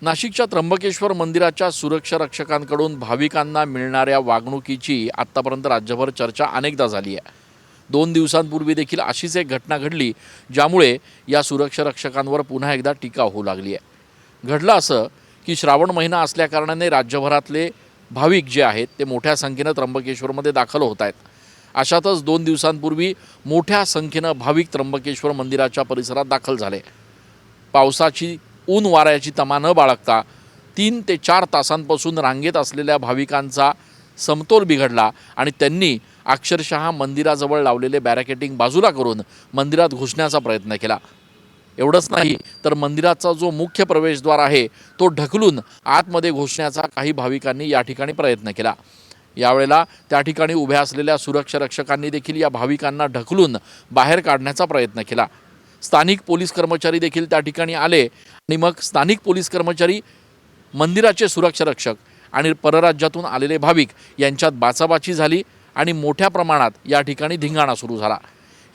नाशिकच्या त्र्यंबकेश्वर मंदिराच्या सुरक्षा रक्षकांकडून भाविकांना मिळणाऱ्या वागणुकीची आत्तापर्यंत राज्यभर चर्चा अनेकदा झाली आहे। 2 दिवसांपूर्वी देखील अशीच एक घटना घडली, ज्यामुळे या सुरक्षा रक्षकांवर पुन्हा एकदा टीका होऊ लागली आहे। घडलं असं की श्रावण महिना असल्याकारणाने राज्यभरातले भाविक जे आहेत ते मोठ्या संख्येने त्र्यंबकेश्वरमध्ये दाखल होत आहेत। अशातच 2 दिवसांपूर्वी मोठ्या संख्येने भाविक त्र्यंबकेश्वर मंदिराच्या परिसरात दाखल झाले। पावसाची ऊन वाऱ्याची तमा न बाळगता 3 ते 4 तासांपासून रांगेत असलेल्या भाविकांचा समतोल बिघडला आणि त्यांनी अक्षरशः मंदिराजवळ लावलेले बॅरिकेडिंग बाजूला करून मंदिरात घुसण्याचा प्रयत्न केला। एवढंच नाही तर मंदिराचा जो मुख्य प्रवेशद्वार आहे तो ढकलून आतमध्ये घुसण्याचा काही भाविकांनी या ठिकाणी प्रयत्न केला। यावेळेला त्या ठिकाणी उभ्या असलेल्या सुरक्षा रक्षकांनी देखील या भाविकांना ढकलून बाहेर काढण्याचा प्रयत्न केला। स्थानिक पोलीस कर्मचारी देखील त्या ठिकाणी आले आणि मग स्थानिक पोलीस कर्मचारी, मंदिराचे सुरक्षा रक्षक आणि परराज्यातून आलेले भाविक यांच्यात बाचाबाची झाली आणि मोठ्या प्रमाणात या ठिकाणी धिंगाणा सुरू झाला।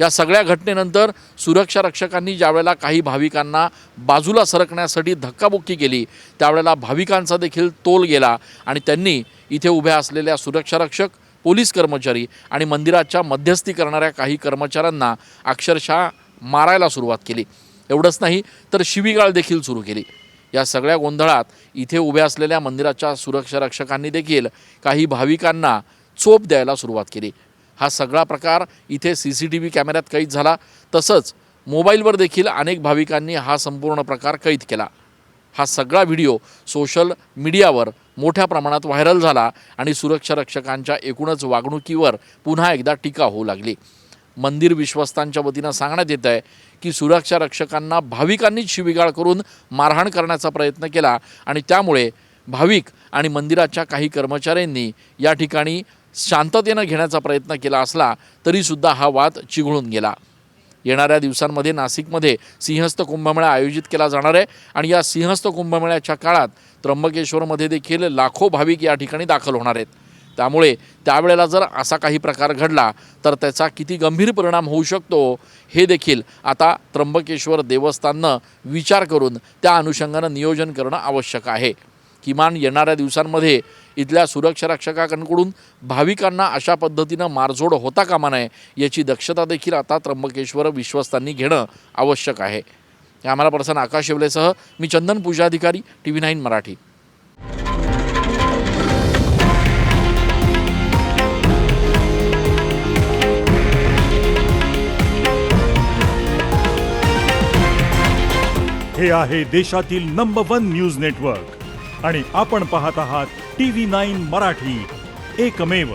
या सगळ्या घटनेनंतर सुरक्षा रक्षकांनी ज्यावेळेला काही भाविकांना बाजूला सरकण्यासाठी धक्काबुक्की केली, त्यावेळेला भाविकांचा देखील तोल गेला आणि त्यांनी इथे उभ्या असलेल्या सुरक्षा रक्षक, पोलीस कर्मचारी आणि मंदिराच्या मध्यस्थी करणाऱ्या काही कर्मचाऱ्यांना अक्षरशः मारायला सुरुवात केली। एवढंच नाही तर शिवीगाळ देखील सुरू केली। या सगळ्या गोंधळात इथे उभ्या असलेल्या मंदिराच्या सुरक्षा रक्षकांनी देखील काही भाविकांना चोप द्यायला सुरुवात केली। हा सगळा प्रकार इथे CCTV कॅमेऱ्यात कैद झाला। तसंच मोबाईलवर देखील अनेक भाविकांनी हा संपूर्ण प्रकार कैद केला। हा सगळा व्हिडिओ सोशल मीडियावर मोठ्या प्रमाणात व्हायरल झाला आणि सुरक्षा रक्षकांच्या एकूणच वागणुकीवर पुन्हा एकदा टीका होऊ लागली। मंदिर विश्वस्तांच्या वतीनं सांगण्यात येत आहे की सुरक्षा रक्षकांना भाविकांनीच शिवीगाळ करून मारहाण करण्याचा प्रयत्न केला आणि त्यामुळे भाविक आणि मंदिराच्या काही कर्मचाऱ्यांनी या ठिकाणी शांततेनं घेण्याचा प्रयत्न केला असला तरीसुद्धा हा वाद चिघळून गेला। येणाऱ्या दिवसांमध्ये नाशिकमध्ये सिंहस्थ कुंभमेळा आयोजित केला जाणार आहे आणि या सिंहस्थ कुंभमेळ्याच्या काळात त्र्यंबकेश्वरमध्ये देखील लाखो भाविक या ठिकाणी दाखल होणार आहेत। त्यामुळे त्यावेळेला जर असा काही प्रकार घडला तर त्याचा किती गंभीर परिणाम होऊ शकतो हे देखील आता त्र्यंबकेश्वर देवस्थाननं विचार करून त्या अनुषंगानं नियोजन करणं आवश्यक आहे। किमान येणाऱ्या दिवसांमध्ये इथल्या सुरक्षा रक्षकांकडून भाविकांना अशा पद्धतीनं मारझोड होता कामा नये याची दक्षता देखील आता त्र्यंबकेश्वर विश्वस्तांनी घेणं आवश्यक आहे। कॅमेरा पर्सन आकाश येवलेसह मी चंदन पूजाधिकारी, TV9 मराठी। हे आहे देशातील नंबर 1 न्यूज नेटवर्क आणि आपण पाहत आहात TV9 मराठी, एकमेव।